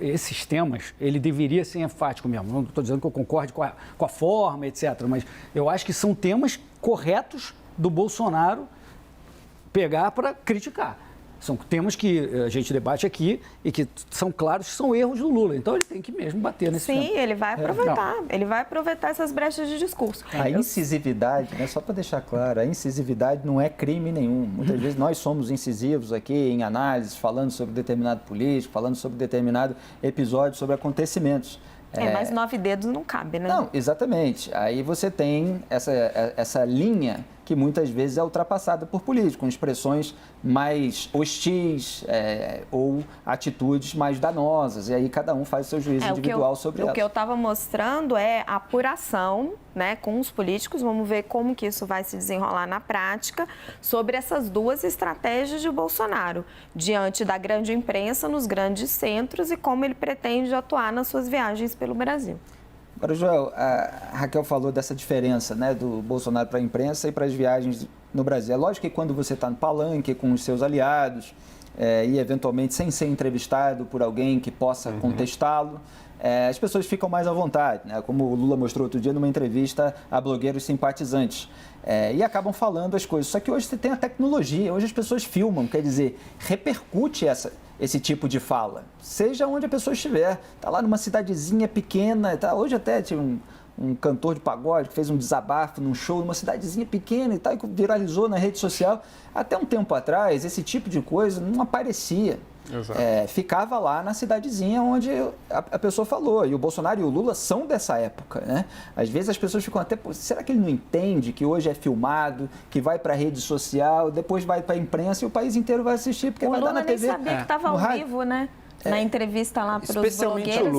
esses temas, ele deveria ser enfático mesmo. Não estou dizendo que eu concorde com a forma, etc. Mas eu acho que são temas corretos do Bolsonaro pegar para criticar. São temas que a gente debate aqui e que são claros que são erros do Lula. Então ele tem que mesmo bater nesse tema. Sim, ele vai aproveitar. Ele vai aproveitar essas brechas de discurso. A incisividade, né, só para deixar claro, a incisividade não é crime nenhum. Muitas vezes nós somos incisivos aqui em análises, falando sobre determinado político, falando sobre determinado episódio, sobre acontecimentos. Mas 9 dedos não cabe, né? Não, exatamente. Aí você tem essa linha que muitas vezes é ultrapassada por políticos, com expressões mais hostis ou atitudes mais danosas. E aí cada um faz o seu juízo individual sobre elas. O que eu estava mostrando é a apuração, né, com os políticos. Vamos ver como que isso vai se desenrolar na prática sobre essas duas estratégias de Bolsonaro, diante da grande imprensa, nos grandes centros e como ele pretende atuar nas suas viagens pelo Brasil. Agora, Joel, a Raquel falou dessa diferença, né, do Bolsonaro para a imprensa e para as viagens no Brasil. É lógico que quando você está no palanque com os seus aliados e eventualmente sem ser entrevistado por alguém que possa contestá-lo, as pessoas ficam mais à vontade, né? Como o Lula mostrou outro dia numa entrevista a blogueiros simpatizantes. E acabam falando as coisas. Só que hoje você tem a tecnologia, hoje as pessoas filmam, quer dizer, repercute esse tipo de fala, seja onde a pessoa estiver. Está lá numa cidadezinha pequena, tá? Hoje até tinha um cantor de pagode que fez um desabafo num show numa cidadezinha pequena e tal, que viralizou na rede social. Até um tempo atrás, esse tipo de coisa não aparecia. Ficava lá na cidadezinha onde a pessoa falou. E o Bolsonaro e o Lula são dessa época, né? Às vezes as pessoas ficam até... Será que ele não entende que hoje é filmado, que vai para a rede social, depois vai para a imprensa e o país inteiro vai assistir, porque vai dar na TV. O Lula nem sabia que estava ao vivo, né? Na entrevista lá para os blogueiros,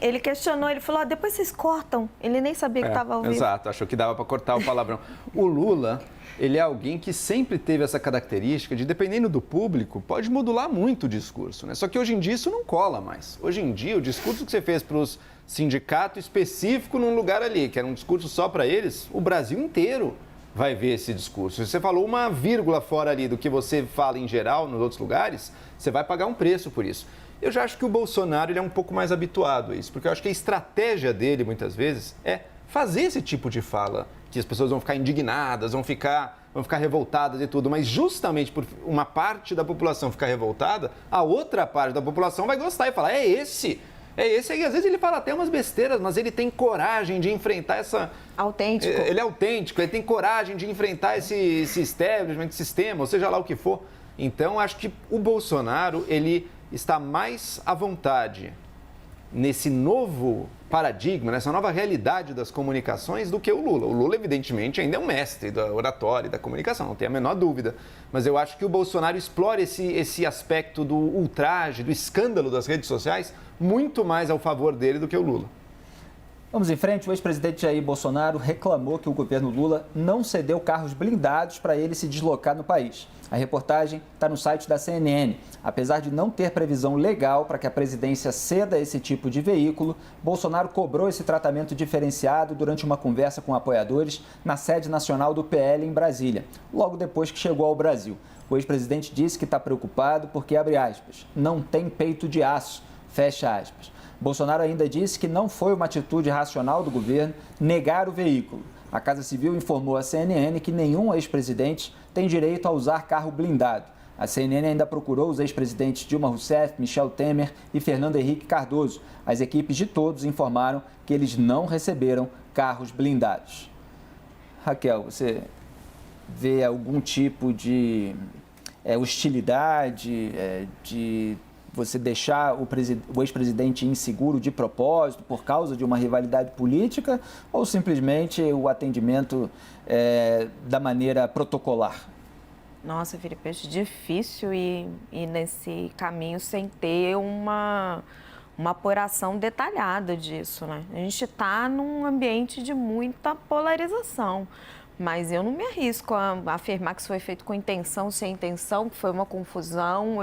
ele questionou, ele falou, depois vocês cortam. Ele nem sabia que estava ao vivo. Exato, achou que dava para cortar o palavrão. O Lula, ele é alguém que sempre teve essa característica de, dependendo do público, pode modular muito o discurso, né? Só que hoje em dia isso não cola mais. Hoje em dia, o discurso que você fez para os sindicatos específico num lugar ali, que era um discurso só para eles, o Brasil inteiro vai ver esse discurso. Se você falou uma vírgula fora ali do que você fala em geral nos outros lugares, você vai pagar um preço por isso. Eu já acho que o Bolsonaro ele é um pouco mais habituado a isso, porque eu acho que a estratégia dele, muitas vezes, é fazer esse tipo de fala, que as pessoas vão ficar indignadas, vão ficar revoltadas e tudo, mas justamente por uma parte da população ficar revoltada, a outra parte da população vai gostar e falar, é esse. E às vezes ele fala até umas besteiras, mas ele tem coragem de enfrentar essa... Autêntico. Ele é autêntico, ele tem coragem de enfrentar esse establishment, esse sistema, ou seja lá o que for. Então, acho que o Bolsonaro, ele está mais à vontade nesse novo paradigma, nessa nova realidade das comunicações do que o Lula. O Lula, evidentemente, ainda é um mestre da oratória e da comunicação, não tem a menor dúvida. Mas eu acho que o Bolsonaro explora esse aspecto do ultraje, do escândalo das redes sociais, muito mais ao favor dele do que o Lula. Vamos em frente. O ex-presidente Jair Bolsonaro reclamou que o governo Lula não cedeu carros blindados para ele se deslocar no país. A reportagem está no site da CNN. Apesar de não ter previsão legal para que a presidência ceda esse tipo de veículo, Bolsonaro cobrou esse tratamento diferenciado durante uma conversa com apoiadores na sede nacional do PL em Brasília, logo depois que chegou ao Brasil. O ex-presidente disse que está preocupado porque, abre aspas, não tem peito de aço, fecha aspas. Bolsonaro ainda disse que não foi uma atitude racional do governo negar o veículo. A Casa Civil informou à CNN que nenhum ex-presidente tem direito a usar carro blindado. A CNN ainda procurou os ex-presidentes Dilma Rousseff, Michel Temer e Fernando Henrique Cardoso. As equipes de todos informaram que eles não receberam carros blindados. Raquel, você vê algum tipo de hostilidade, de você deixar o ex-presidente inseguro de propósito por causa de uma rivalidade política ou simplesmente o atendimento da maneira protocolar? Nossa, Felipe, é difícil ir nesse caminho sem ter uma apuração detalhada disso, né? A gente está num ambiente de muita polarização, mas eu não me arrisco a afirmar que isso foi feito com intenção, sem intenção, que foi uma confusão.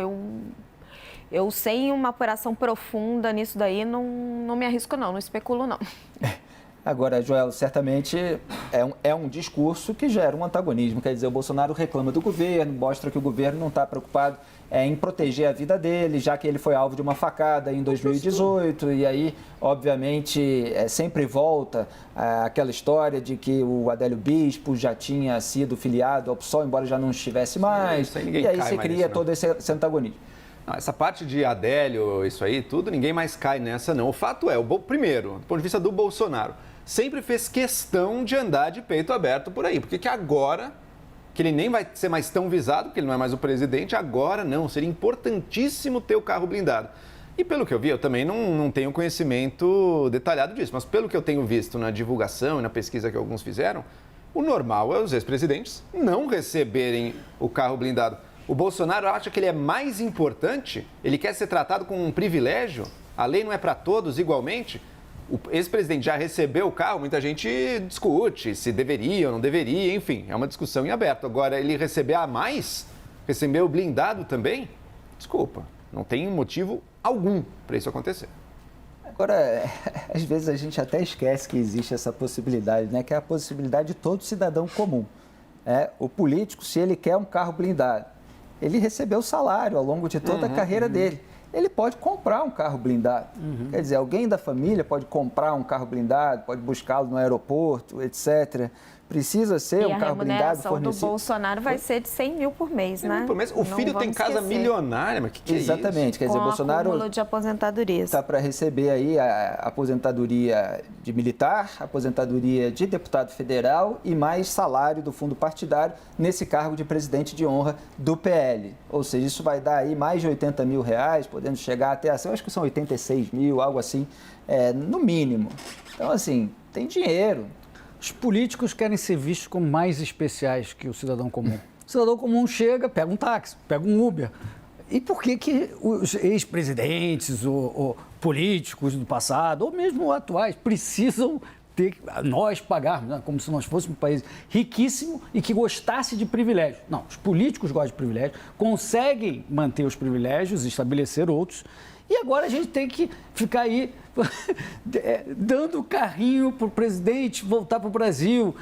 Eu sem uma apuração profunda nisso daí, não me arrisco não especulo não. Agora, Joel, certamente é um discurso que gera um antagonismo. Quer dizer, o Bolsonaro reclama do governo, mostra que o governo não está preocupado em proteger a vida dele, já que ele foi alvo de uma facada em 2018. E aí, obviamente, sempre volta aquela história de que o Adélio Bispo já tinha sido filiado ao PSOL, embora já não estivesse mais. E aí você cria todo esse antagonismo. Não, essa parte de Adélio, isso aí, tudo, ninguém mais cai nessa, não. O fato é, primeiro, do ponto de vista do Bolsonaro, sempre fez questão de andar de peito aberto por aí. Porque que agora, que ele nem vai ser mais tão visado, porque ele não é mais o presidente, agora não, seria importantíssimo ter o carro blindado. E pelo que eu vi, eu também não tenho conhecimento detalhado disso, mas pelo que eu tenho visto na divulgação e na pesquisa que alguns fizeram, o normal é os ex-presidentes não receberem o carro blindado. O Bolsonaro acha que ele é mais importante, ele quer ser tratado com um privilégio, a lei não é para todos igualmente. O ex-presidente já recebeu o carro, muita gente discute se deveria ou não deveria, enfim, é uma discussão em aberto. Agora, ele receber a mais, receber o blindado também, desculpa, não tem motivo algum para isso acontecer. Agora, às vezes a gente até esquece que existe essa possibilidade, né? Que é a possibilidade de todo cidadão comum. O político, se ele quer um carro blindado, ele recebeu salário ao longo de toda a carreira dele. Ele pode comprar um carro blindado. Quer dizer, alguém da família pode comprar um carro blindado, pode buscá-lo no aeroporto, etc. Precisa ser um carro blindado fornecido. E a remuneração do Bolsonaro vai ser de 100 mil por mês, né? Por mês. O filho tem casa milionária, mas que exatamente, é isso? Quer dizer, Bolsonaro acúmulo de aposentadorias. Está para receber aí a aposentadoria de militar, aposentadoria de deputado federal e mais salário do fundo partidário nesse cargo de presidente de honra do PL. Ou seja, isso vai dar aí mais de 80 mil reais, podendo chegar até, eu acho que são 86 mil, algo assim, no mínimo. Então, assim, tem dinheiro. Os políticos querem ser vistos como mais especiais que o cidadão comum. O cidadão comum chega, pega um táxi, pega um Uber. E por que os ex-presidentes, ou políticos do passado, ou mesmo atuais, precisam ter nós pagarmos, né? Como se nós fôssemos um país riquíssimo e que gostasse de privilégios? Não, os políticos gostam de privilégios, conseguem manter os privilégios, estabelecer outros. E agora a gente tem que ficar aí dando carrinho para o presidente voltar para o Brasil.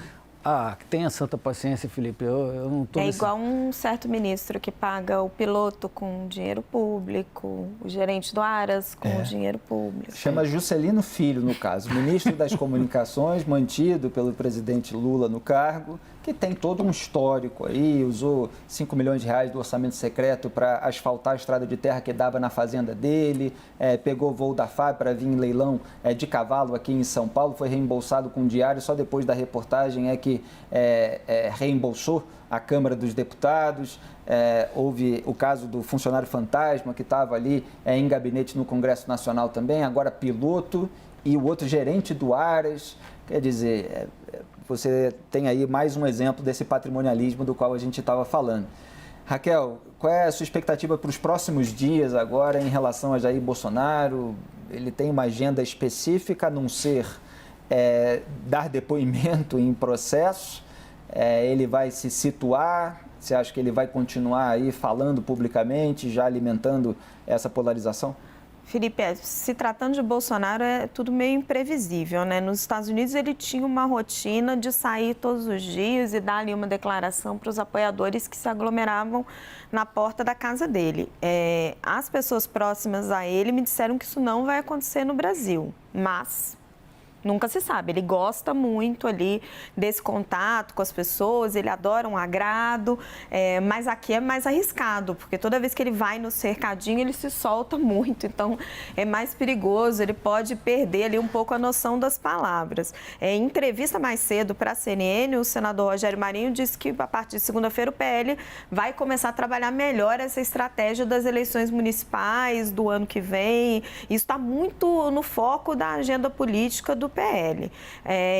Tenha santa paciência, Felipe, eu não estou... Igual um certo ministro que paga o piloto com dinheiro público, o gerente do Aras com dinheiro público. Chama Juscelino Filho, no caso, ministro das Comunicações, mantido pelo presidente Lula no cargo, que tem todo um histórico aí, usou 5 milhões de reais do orçamento secreto para asfaltar a estrada de terra que dava na fazenda dele, pegou voo da FAB para vir em leilão de cavalo aqui em São Paulo, foi reembolsado com diário, só depois da reportagem que reembolsou a Câmara dos Deputados. Houve o caso do funcionário fantasma que estava ali em gabinete no Congresso Nacional também, agora piloto, e o outro gerente do Aras. Quer dizer, você tem aí mais um exemplo desse patrimonialismo do qual a gente estava falando. Raquel, qual é a sua expectativa para os próximos dias agora em relação a Jair Bolsonaro? Ele tem uma agenda específica, a não ser dar depoimento em processo? Ele vai se situar? Você acha que ele vai continuar aí falando publicamente, já alimentando essa polarização? Felipe, se tratando de Bolsonaro, é tudo meio imprevisível, né? Nos Estados Unidos, ele tinha uma rotina de sair todos os dias e dar ali uma declaração para os apoiadores que se aglomeravam na porta da casa dele. As pessoas próximas a ele me disseram que isso não vai acontecer no Brasil, mas... nunca se sabe, ele gosta muito ali desse contato com as pessoas, ele adora um agrado, mas aqui é mais arriscado, porque toda vez que ele vai no cercadinho, ele se solta muito, então é mais perigoso, ele pode perder ali um pouco a noção das palavras. Em entrevista mais cedo para a CNN, o senador Rogério Marinho disse que a partir de segunda-feira o PL vai começar a trabalhar melhor essa estratégia das eleições municipais do ano que vem. Isso está muito no foco da agenda política do PL.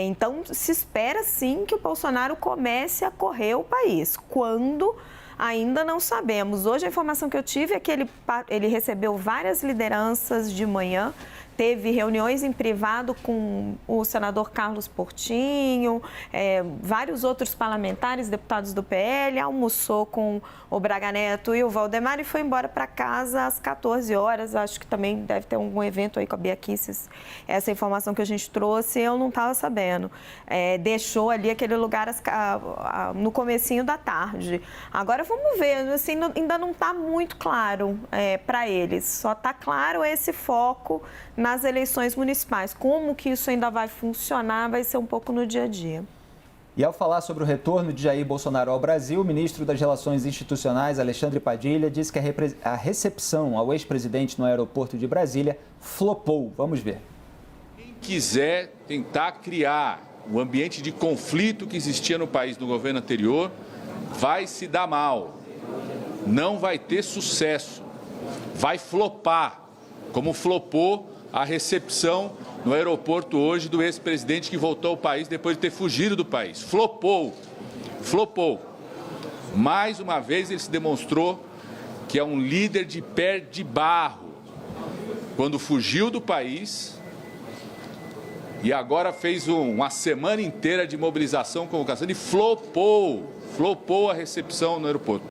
Então, se espera sim que o Bolsonaro comece a correr o país. Quando? Ainda não sabemos. Hoje a informação que eu tive é que ele recebeu várias lideranças de manhã, teve reuniões em privado com o senador Carlos Portinho, vários outros parlamentares, deputados do PL, almoçou com o Braga Neto e o Valdemar e foi embora para casa às 14 horas. Acho que também deve ter algum evento aí com a Bia Kicis. Essa informação que a gente trouxe, eu não estava sabendo. Deixou ali aquele lugar no comecinho da tarde. Agora vamos ver, assim, ainda não está muito claro para eles. Só está claro esse foco nas eleições municipais. Como que isso ainda vai funcionar vai ser um pouco no dia a dia. E ao falar sobre o retorno de Jair Bolsonaro ao Brasil, o ministro das Relações Institucionais, Alexandre Padilha, disse que a recepção ao ex-presidente no aeroporto de Brasília flopou. Vamos ver. Quem quiser tentar criar o ambiente de conflito que existia no país do governo anterior, vai se dar mal. Não vai ter sucesso. Vai flopar, como flopou a recepção no aeroporto hoje do ex-presidente que voltou ao país depois de ter fugido do país. Flopou. Mais uma vez ele se demonstrou que é um líder de pé de barro. Quando fugiu do país e agora fez uma semana inteira de mobilização, convocação e flopou a recepção no aeroporto.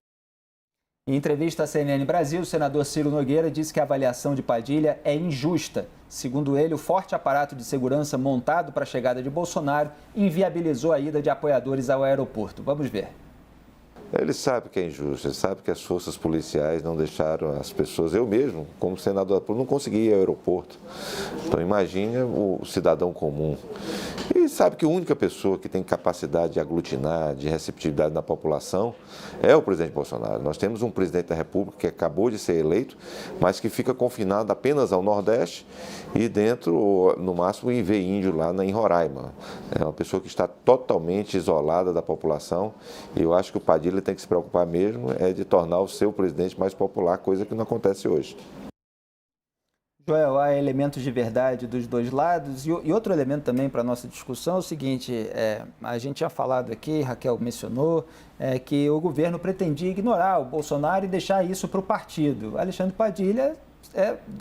Em entrevista à CNN Brasil, o senador Ciro Nogueira disse que a avaliação de Padilha é injusta. Segundo ele, o forte aparato de segurança montado para a chegada de Bolsonaro inviabilizou a ida de apoiadores ao aeroporto. Vamos ver. Ele sabe que é injusto, ele sabe que as forças policiais não deixaram as pessoas, eu mesmo, como senador, não consegui ir ao aeroporto. Então imagine o cidadão comum. E sabe que a única pessoa que tem capacidade de aglutinar, de receptividade na população, é o presidente Bolsonaro. Nós temos um presidente da República que acabou de ser eleito, mas que fica confinado apenas ao Nordeste e dentro, no máximo, em ver índio lá em Roraima. É uma pessoa que está totalmente isolada da população e eu acho que o Padilha tem que se preocupar mesmo de tornar o seu presidente mais popular, coisa que não acontece hoje. Joel, há elementos de verdade dos dois lados e outro elemento também para a nossa discussão é o seguinte, a gente tinha falado aqui, Raquel mencionou, que o governo pretendia ignorar o Bolsonaro e deixar isso para o partido. Alexandre Padilha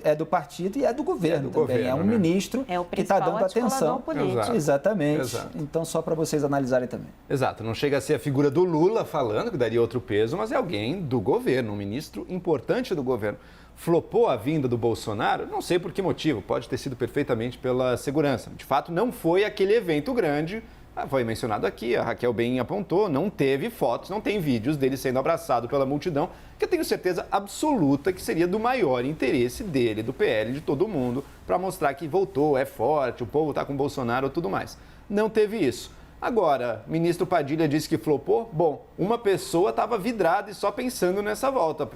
é do partido e é do governo também, governo, é um ministro que está dando atenção. Político. Exatamente. Exato. Então, só para vocês analisarem também. Exato, não chega a ser a figura do Lula falando, que daria outro peso, mas é alguém do governo, um ministro importante do governo. Flopou a vinda do Bolsonaro? Não sei por que motivo, pode ter sido perfeitamente pela segurança. De fato, não foi aquele evento grande, foi mencionado aqui, a Raquel bem apontou, não teve fotos, não tem vídeos dele sendo abraçado pela multidão, que eu tenho certeza absoluta que seria do maior interesse dele, do PL, de todo mundo, para mostrar que voltou, é forte, o povo está com o Bolsonaro e tudo mais. Não teve isso. Agora, ministro Padilha disse que flopou. Bom, uma pessoa estava vidrada e só pensando nessa volta,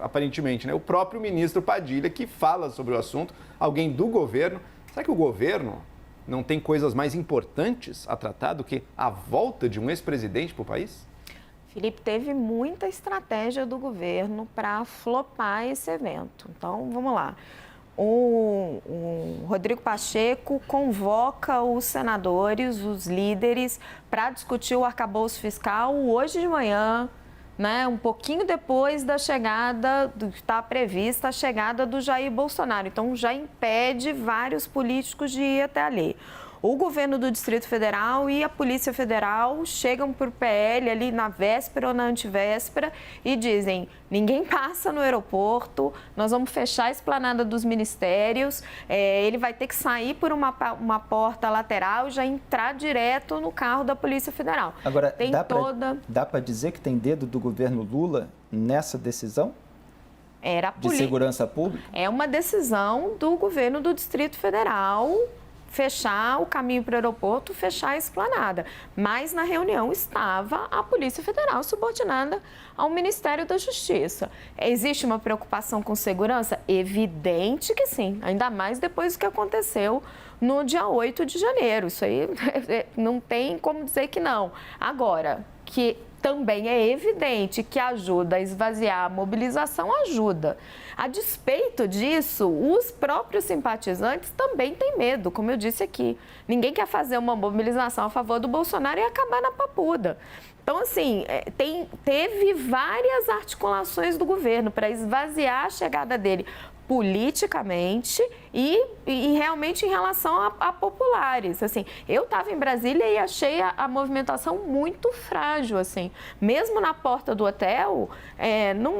aparentemente, né? O próprio ministro Padilha que fala sobre o assunto, alguém do governo. Será que o governo não tem coisas mais importantes a tratar do que a volta de um ex-presidente para o país? Felipe, teve muita estratégia do governo para flopar esse evento. Então, vamos lá. O Rodrigo Pacheco convoca os senadores, os líderes, para discutir o arcabouço fiscal hoje de manhã, né, um pouquinho depois da chegada, está prevista a chegada do Jair Bolsonaro. Então, já impede vários políticos de ir até ali. O governo do Distrito Federal e a Polícia Federal chegam para o PL ali na véspera ou na antivéspera e dizem: ninguém passa no aeroporto, nós vamos fechar a esplanada dos ministérios, ele vai ter que sair por uma porta lateral e já entrar direto no carro da Polícia Federal. Agora, dá para dizer que tem dedo do governo Lula nessa decisão? De segurança pública? É uma decisão do governo do Distrito Federal fechar o caminho para o aeroporto, fechar a esplanada. Mas na reunião estava a Polícia Federal subordinada ao Ministério da Justiça. Existe uma preocupação com segurança? Evidente que sim, ainda mais depois do que aconteceu no dia 8 de janeiro. Isso aí não tem como dizer que não. Agora, que também é evidente que ajuda a esvaziar a mobilização, ajuda. A despeito disso, os próprios simpatizantes também têm medo, como eu disse aqui. Ninguém quer fazer uma mobilização a favor do Bolsonaro e acabar na papuda. Então, assim, teve várias articulações do governo para esvaziar a chegada dele politicamente e realmente em relação a populares. Assim, eu estava em Brasília e achei a movimentação muito frágil. Assim. Mesmo na porta do hotel,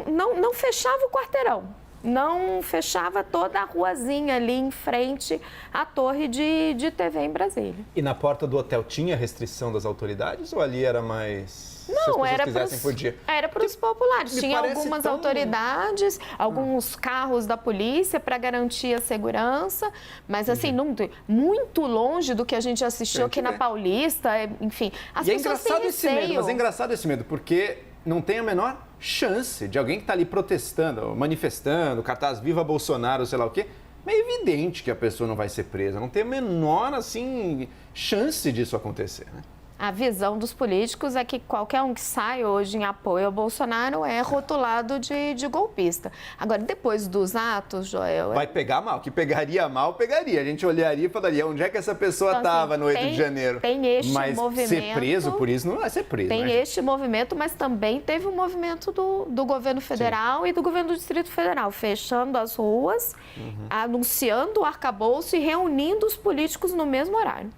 não fechava o quarteirão. Não fechava toda a ruazinha ali em frente à torre de TV em Brasília. E na porta do hotel tinha restrição das autoridades ou ali era mais... Não, era para os populares. Tinha algumas autoridades, alguns carros da polícia para garantir a segurança, mas assim, não, muito longe do que a gente assistiu aqui na Paulista, enfim. As pessoas têm receio. Mas é engraçado esse medo, porque não tem a menor chance de alguém que está ali protestando, manifestando, cartaz Viva Bolsonaro, sei lá o quê. É evidente que a pessoa não vai ser presa, não tem a menor, assim, chance disso acontecer, né? A visão dos políticos é que qualquer um que sai hoje em apoio ao Bolsonaro é rotulado de golpista. Agora, depois dos atos, Joel... Vai pegar mal, que pegaria mal, pegaria. A gente olharia e falaria, onde é que essa pessoa estava no 8 de janeiro? Tem este mas movimento... ser preso por isso não vai ser preso. Tem este movimento, mas também teve o movimento do governo federal e do governo do Distrito Federal, fechando as ruas, anunciando o arcabouço e reunindo os políticos no mesmo horário.